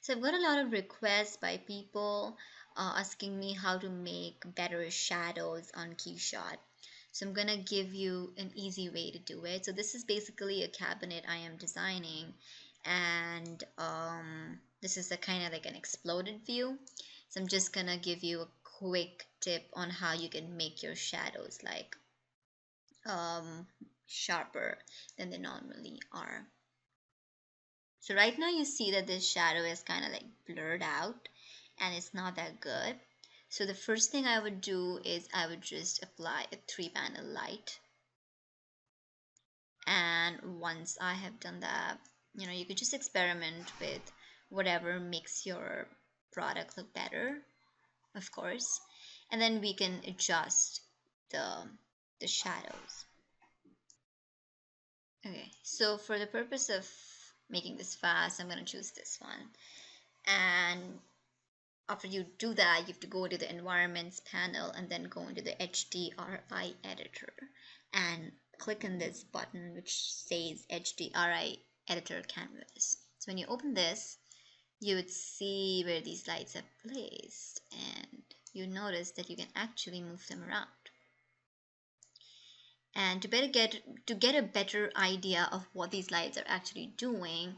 So I've got a lot of requests by people asking me how to make better shadows on Keyshot. So I'm gonna give you an easy way to do it. So this is basically a cabinet I am designing, and this is a kind of like an exploded view. So I'm just gonna give you a quick tip on how you can make your shadows like um, sharper than they normally are. So right now you see that this shadow is kind of like blurred out and it's not that good. So the first thing I would do is I would just apply a 3-panel light. And once I have done that, you could just experiment with whatever makes your product look better, of course. And then we can adjust the shadows. Okay, so for the purpose of making this fast, I'm going to choose this one. And after you do that, you have to go to the environments panel and then go into the HDRI editor and click on this button which says HDRI editor canvas. So when you open this, you would see where these lights are placed, and you notice that you can actually move them around. And to get a better idea of what these lights are actually doing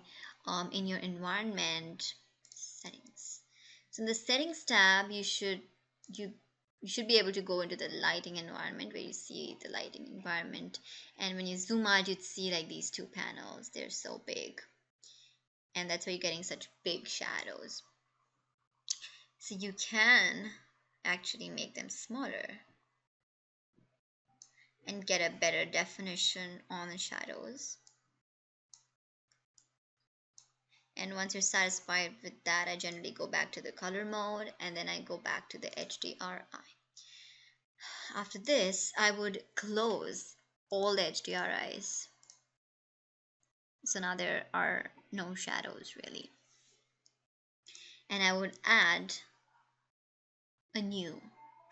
in your environment settings. So in the settings tab, you you should be able to go into the lighting environment where you see the lighting environment, and when you zoom out, you'd see like these two panels. They're so big, and that's why you're getting such big shadows. So you can actually make them smaller and get a better definition on the shadows. And once you're satisfied with that, I generally go back to the color mode and then I go back to the HDRI. After this, I would close all the HDRIs. So now there are no shadows really. And I would add a new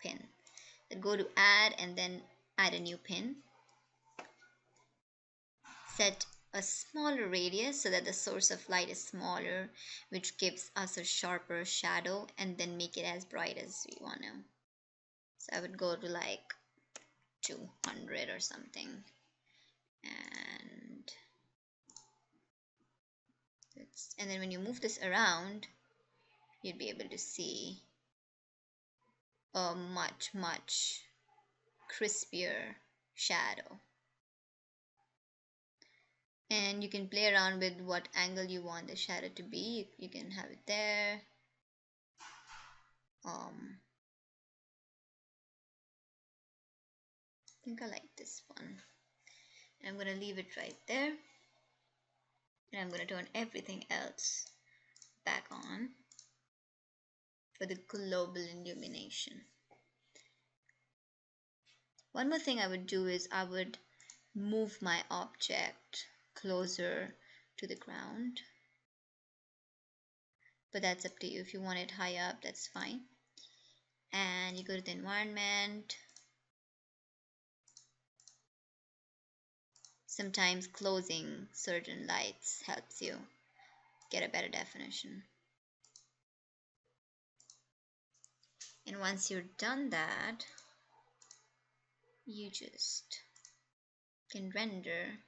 pin. Then go to add and then add a new pin. Set a smaller radius so that the source of light is smaller, which gives us a sharper shadow, and then make it as bright as we want to. So I would go to like 200 or something, and then when you move this around, you'd be able to see a much crispier shadow. And you can play around with what angle you want the shadow to be. You can have it there. I think I like this one. And I'm going to leave it right there. And I'm going to turn everything else back on for the global illumination. One more thing I would do is I would move my object closer to the ground. But that's up to you. If you want it high up, that's fine. And you go to the environment. Sometimes closing certain lights helps you get a better definition. And once you're done that, you just can render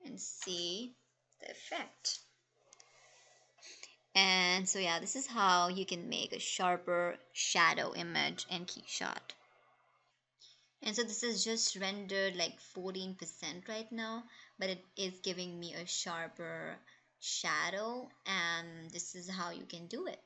and see the effect. And so yeah, this is how you can make a sharper shadow image in Keyshot. And so this is just rendered like 14% right now, but it is giving me a sharper shadow, and this is how you can do it.